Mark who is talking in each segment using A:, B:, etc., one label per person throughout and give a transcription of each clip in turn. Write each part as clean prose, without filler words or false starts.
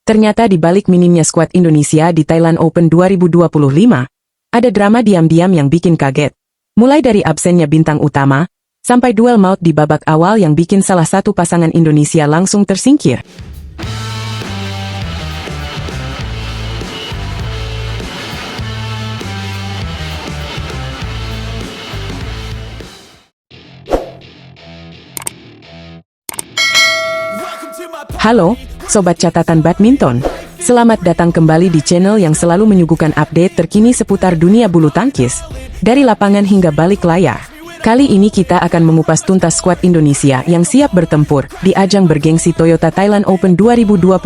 A: Ternyata di balik minimnya skuad Indonesia di Thailand Open 2025, ada drama diam-diam yang bikin kaget. Mulai dari absennya bintang utama, sampai duel maut di babak awal yang bikin salah satu pasangan Indonesia langsung tersingkir. Halo, Sobat Catatan Badminton. Selamat datang kembali di channel yang selalu menyuguhkan update terkini seputar dunia bulu tangkis, dari lapangan hingga balik layar. Kali ini kita akan mengupas tuntas skuad Indonesia yang siap bertempur di ajang bergengsi Toyota Thailand Open 2025.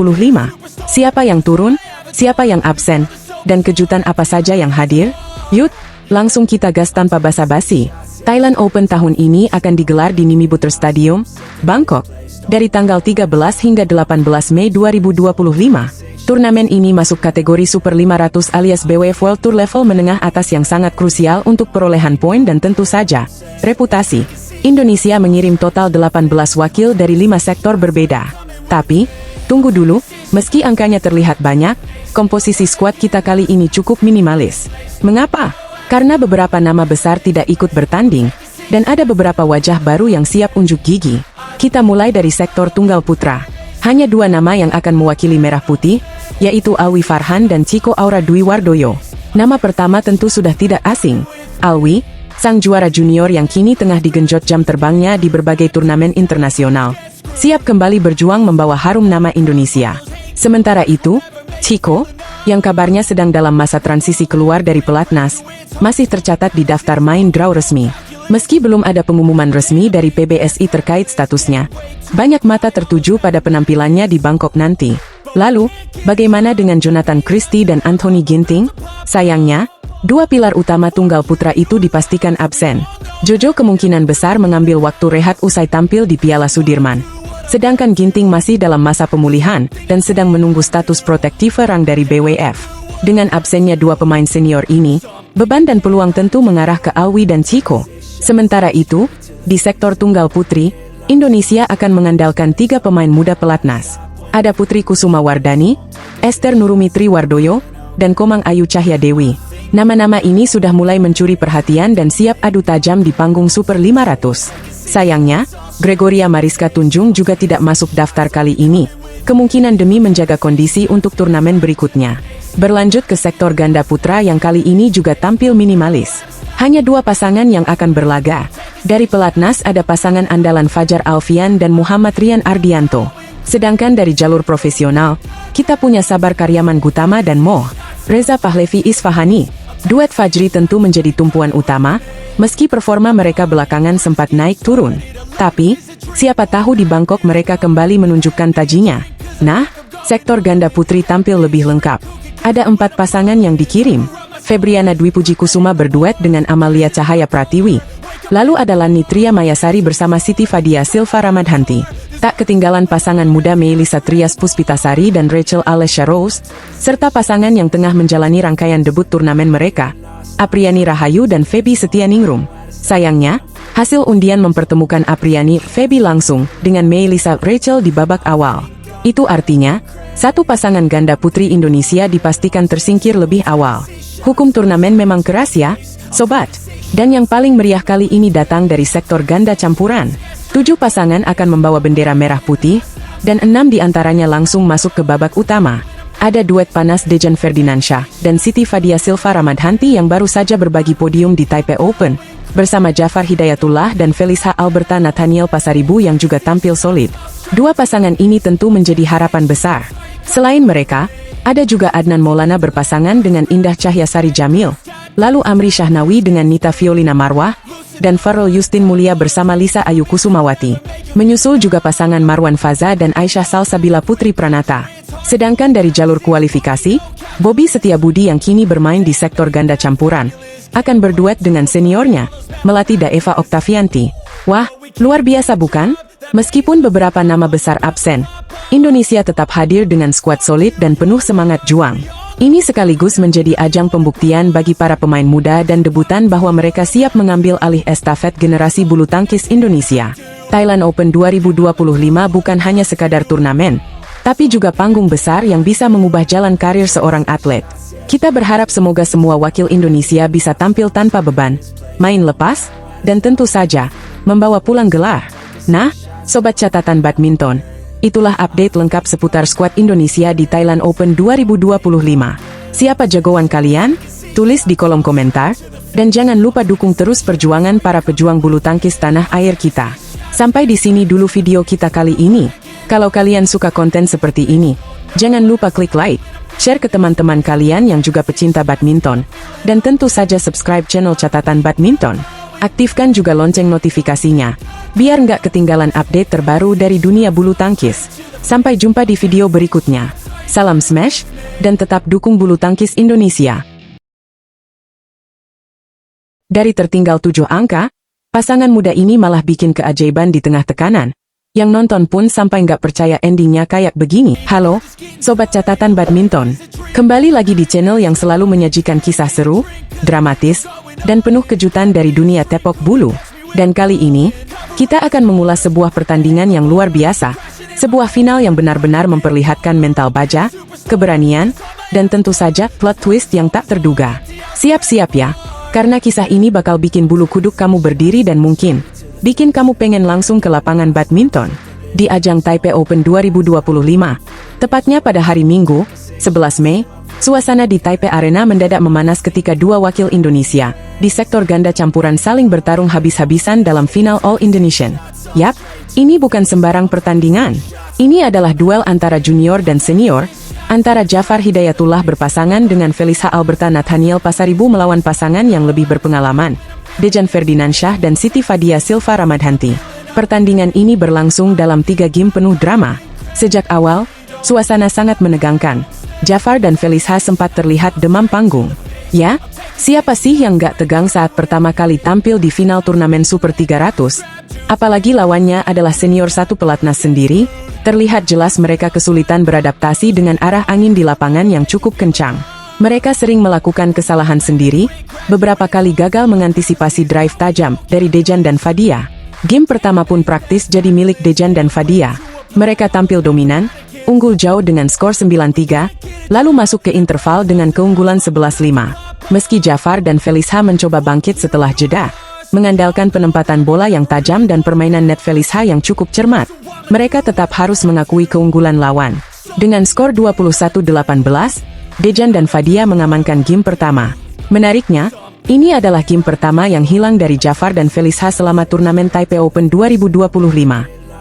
A: Siapa yang turun, siapa yang absen, dan kejutan apa saja yang hadir? Yuk, langsung kita gas tanpa basa-basi. Thailand Open tahun ini akan digelar di Mimibutter Stadium, Bangkok, dari tanggal 13 hingga 18 Mei 2025. Turnamen ini masuk kategori Super 500 alias BWF World Tour level menengah atas yang sangat krusial untuk perolehan poin dan tentu saja reputasi. Indonesia mengirim total 18 wakil dari 5 sektor berbeda. Tapi, tunggu dulu, meski angkanya terlihat banyak, komposisi skuad kita kali ini cukup minimalis. Mengapa? Karena beberapa nama besar tidak ikut bertanding, dan ada beberapa wajah baru yang siap unjuk gigi. Kita mulai dari sektor tunggal putra. Hanya dua nama yang akan mewakili Merah Putih, yaitu Alwi Farhan dan Chico Aura Dwi Wardoyo. Nama pertama tentu sudah tidak asing. Alwi, sang juara junior yang kini tengah digenjot jam terbangnya di berbagai turnamen internasional, siap kembali berjuang membawa harum nama Indonesia. Sementara itu, Chico, yang kabarnya sedang dalam masa transisi keluar dari pelatnas, masih tercatat di daftar main draw resmi. Meski belum ada pengumuman resmi dari PBSI terkait statusnya, banyak mata tertuju pada penampilannya di Bangkok nanti. Lalu, bagaimana dengan Jonathan Christie dan Anthony Ginting? Sayangnya, dua pilar utama tunggal putra itu dipastikan absen. Jojo kemungkinan besar mengambil waktu rehat usai tampil di Piala Sudirman. Sedangkan Ginting masih dalam masa pemulihan dan sedang menunggu status protektif rang dari BWF. Dengan absennya dua pemain senior ini, beban dan peluang tentu mengarah ke Alwi dan Chico. Sementara itu, di sektor tunggal putri, Indonesia akan mengandalkan 3 pemain muda pelatnas. Ada Putri Kusuma Wardani, Esther Nurumitri Wardoyo, dan Komang Ayu Cahya Dewi. Nama-nama ini sudah mulai mencuri perhatian dan siap adu tajam di panggung Super 500. Sayangnya, Gregoria Mariska Tunjung juga tidak masuk daftar kali ini, kemungkinan demi menjaga kondisi untuk turnamen berikutnya. Berlanjut ke sektor ganda putra yang kali ini juga tampil minimalis. Hanya dua pasangan yang akan berlaga. Dari pelatnas ada pasangan andalan Fajar Alfian dan Muhammad Rian Ardianto. Sedangkan dari jalur profesional, kita punya Sabar Karyaman Gutama dan Moh Reza Pahlevi Isfahani. Duet Fajri tentu menjadi tumpuan utama, meski performa mereka belakangan sempat naik turun. Tapi, siapa tahu di Bangkok mereka kembali menunjukkan tajinya. Nah, sektor ganda putri tampil lebih lengkap. Ada 4 pasangan yang dikirim. Febriana Dwi Puji Kusuma berduet dengan Amalia Cahaya Pratiwi. Lalu ada Lani Tria Mayasari bersama Siti Fadia Silva Ramadhanti. Tak ketinggalan pasangan muda Meilisa Trias Puspitasari dan Rachel Alessia Rose, serta pasangan yang tengah menjalani rangkaian debut turnamen mereka, Apriani Rahayu dan Feby Setianingrum. Sayangnya, hasil undian mempertemukan Apriani Feby langsung dengan Meilisa Rachel di babak awal. Itu artinya, satu pasangan ganda putri Indonesia dipastikan tersingkir lebih awal. Hukum turnamen memang keras ya, sobat. Dan yang paling meriah kali ini datang dari sektor ganda campuran. 7 pasangan akan membawa bendera merah putih, dan 6 diantaranya langsung masuk ke babak utama. Ada duet panas Dejan Ferdinansyah dan Siti Fadia Silva Ramadhanti yang baru saja berbagi podium di Taipei Open, bersama Jafar Hidayatullah dan Felicia Alberta Nathaniel Pasaribu yang juga tampil solid. Dua pasangan ini tentu menjadi harapan besar. Selain mereka, ada juga Adnan Maulana berpasangan dengan Indah Cahyasari Jamil, lalu Amri Syahnawi dengan Nita Violina Marwah, dan Farul Yustin Mulia bersama Lisa Ayu Kusumawati. Menyusul juga pasangan Marwan Faza dan Aisyah Salsabila Putri Pranata. Sedangkan dari jalur kualifikasi, Bobby Setiabudi yang kini bermain di sektor ganda campuran, akan berduet dengan seniornya, Melati Daeva Oktavianti. Wah, luar biasa bukan? Meskipun beberapa nama besar absen, Indonesia tetap hadir dengan skuad solid dan penuh semangat juang. Ini sekaligus menjadi ajang pembuktian bagi para pemain muda dan debutan bahwa mereka siap mengambil alih estafet generasi bulu tangkis Indonesia. Thailand Open 2025 bukan hanya sekadar turnamen, tapi juga panggung besar yang bisa mengubah jalan karir seorang atlet. Kita berharap semoga semua wakil Indonesia bisa tampil tanpa beban, main lepas, dan tentu saja, membawa pulang gelar. Nah, Sobat Catatan Badminton, itulah update lengkap seputar skuad Indonesia di Thailand Open 2025. Siapa jagoan kalian? Tulis di kolom komentar, dan jangan lupa dukung terus perjuangan para pejuang bulu tangkis tanah air kita. Sampai di sini dulu video kita kali ini. Kalau kalian suka konten seperti ini, jangan lupa klik like, share ke teman-teman kalian yang juga pecinta badminton, dan tentu saja subscribe channel Catatan Badminton. Aktifkan juga lonceng notifikasinya, biar nggak ketinggalan update terbaru dari dunia bulu tangkis. Sampai jumpa di video berikutnya. Salam smash, dan tetap dukung bulu tangkis Indonesia. Dari tertinggal 7 angka, pasangan muda ini malah bikin keajaiban di tengah tekanan. Yang nonton pun sampai nggak percaya endingnya kayak begini. Halo, Sobat Catatan Badminton. Kembali lagi di channel yang selalu menyajikan kisah seru, dramatis, dan penuh kejutan dari dunia tepok bulu. Dan kali ini, kita akan mengulas sebuah pertandingan yang luar biasa. Sebuah final yang benar-benar memperlihatkan mental baja, keberanian, dan tentu saja plot twist yang tak terduga. Siap-siap ya, karena kisah ini bakal bikin bulu kuduk kamu berdiri dan mungkin bikin kamu pengen langsung ke lapangan badminton di ajang Taipei Open 2025. Tepatnya pada hari Minggu, 11 Mei, suasana di Taipei Arena mendadak memanas ketika dua wakil Indonesia di sektor ganda campuran saling bertarung habis-habisan dalam final All Indonesian. Yap, ini bukan sembarang pertandingan. Ini adalah duel antara junior dan senior, antara Jafar Hidayatullah berpasangan dengan Felicia Alberta Nathaniel Pasaribu melawan pasangan yang lebih berpengalaman, Dejan Ferdinansyah dan Siti Fadia Silva Ramadhanti. Pertandingan ini berlangsung dalam 3 game penuh drama. Sejak awal, suasana sangat menegangkan. Jafar dan Felicia sempat terlihat demam panggung. Ya, siapa sih yang gak tegang saat pertama kali tampil di final turnamen Super 300? Apalagi lawannya adalah senior satu pelatnas sendiri, terlihat jelas mereka kesulitan beradaptasi dengan arah angin di lapangan yang cukup kencang. Mereka sering melakukan kesalahan sendiri, beberapa kali gagal mengantisipasi drive tajam dari Dejan dan Fadia. Game pertama pun praktis jadi milik Dejan dan Fadia. Mereka tampil dominan, unggul jauh dengan skor 9-3, lalu masuk ke interval dengan keunggulan 11-5. Meski Jafar dan Felicia mencoba bangkit setelah jeda, mengandalkan penempatan bola yang tajam dan permainan net Felicia yang cukup cermat, mereka tetap harus mengakui keunggulan lawan. Dengan skor 21-18, Dejan dan Fadia mengamankan game pertama. Menariknya, ini adalah game pertama yang hilang dari Jafar dan Felicia selama turnamen Taipei Open 2025.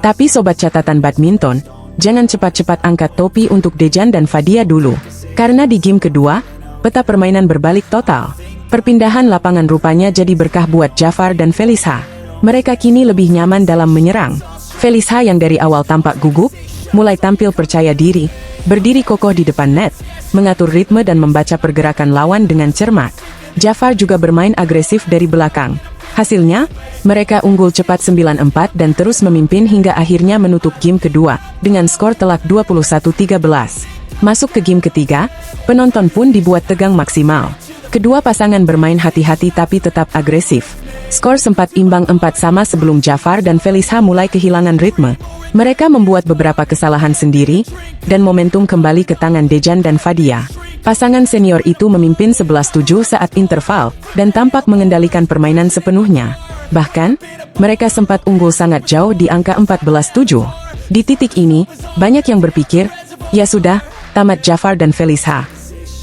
A: Tapi Sobat Catatan Badminton, jangan cepat-cepat angkat topi untuk Dejan dan Fadia dulu. Karena di game kedua, peta permainan berbalik total. Perpindahan lapangan rupanya jadi berkah buat Jafar dan Felicia. Mereka kini lebih nyaman dalam menyerang. Felicia yang dari awal tampak gugup, mulai tampil percaya diri, berdiri kokoh di depan net, mengatur ritme dan membaca pergerakan lawan dengan cermat. Jafar juga bermain agresif dari belakang. Hasilnya, mereka unggul cepat 9-4 dan terus memimpin hingga akhirnya menutup game kedua dengan skor telak 21-13. Masuk ke game ketiga, penonton pun dibuat tegang maksimal. Kedua pasangan bermain hati-hati tapi tetap agresif. Skor sempat imbang 4-4 sebelum Jafar dan Felicia mulai kehilangan ritme. Mereka membuat beberapa kesalahan sendiri, dan momentum kembali ke tangan Dejan dan Fadia. Pasangan senior itu memimpin 11-7 saat interval, dan tampak mengendalikan permainan sepenuhnya. Bahkan, mereka sempat unggul sangat jauh di angka 14-7. Di titik ini, banyak yang berpikir, ya sudah, tamat Jafar dan Felicia.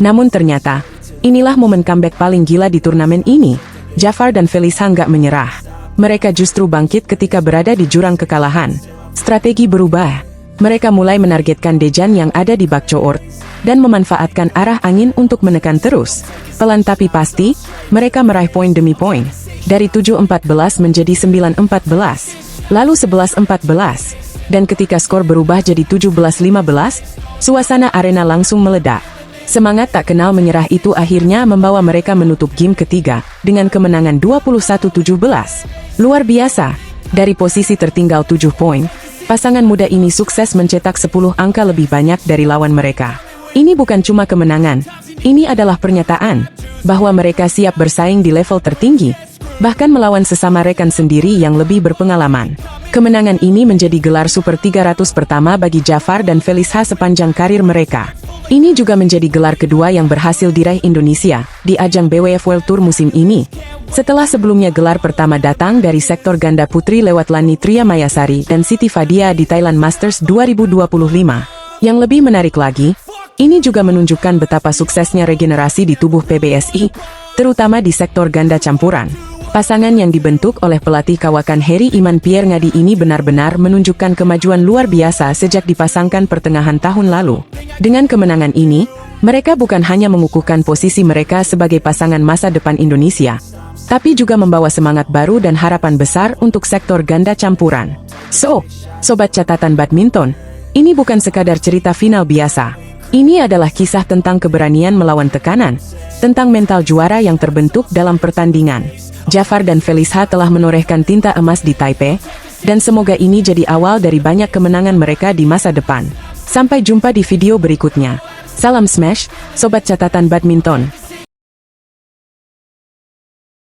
A: Namun ternyata, inilah momen comeback paling gila di turnamen ini. Jafar dan Felicia nggak menyerah. Mereka justru bangkit ketika berada di jurang kekalahan. Strategi berubah. Mereka mulai menargetkan Dejan yang ada di bak court, dan memanfaatkan arah angin untuk menekan terus. Pelan tapi pasti, mereka meraih poin demi poin. Dari 7-14 menjadi 9-14, lalu 11-14. Dan ketika skor berubah jadi 17-15, suasana arena langsung meledak. Semangat tak kenal menyerah itu akhirnya membawa mereka menutup game ketiga dengan kemenangan 21-17. Luar biasa, dari posisi tertinggal 7 poin, pasangan muda ini sukses mencetak 10 angka lebih banyak dari lawan mereka. Ini bukan cuma kemenangan, ini adalah pernyataan bahwa mereka siap bersaing di level tertinggi. bahkan melawan sesama rekan sendiri yang lebih berpengalaman. Kemenangan ini menjadi gelar Super 300 pertama bagi Jafar dan Felicia sepanjang karir mereka. Ini juga menjadi gelar kedua yang berhasil diraih Indonesia di ajang BWF World Tour musim ini. Setelah sebelumnya gelar pertama datang dari sektor ganda putri lewat Lani Tria Mayasari dan Siti Fadia di Thailand Masters 2025. Yang lebih menarik lagi, ini juga menunjukkan betapa suksesnya regenerasi di tubuh PBSI, terutama di sektor ganda campuran. Pasangan yang dibentuk oleh pelatih kawakan Heri Iman Pierre Ngadi ini benar-benar menunjukkan kemajuan luar biasa sejak dipasangkan pertengahan tahun lalu. Dengan kemenangan ini, mereka bukan hanya mengukuhkan posisi mereka sebagai pasangan masa depan Indonesia, tapi juga membawa semangat baru dan harapan besar untuk sektor ganda campuran. So, sobat catatan badminton, ini bukan sekadar cerita final biasa. Ini adalah kisah tentang keberanian melawan tekanan, tentang mental juara yang terbentuk dalam pertandingan. Jafar dan Felicia telah menorehkan tinta emas di Taipei, dan semoga ini jadi awal dari banyak kemenangan mereka di masa depan. Sampai jumpa di video berikutnya. Salam Smash, sobat catatan badminton.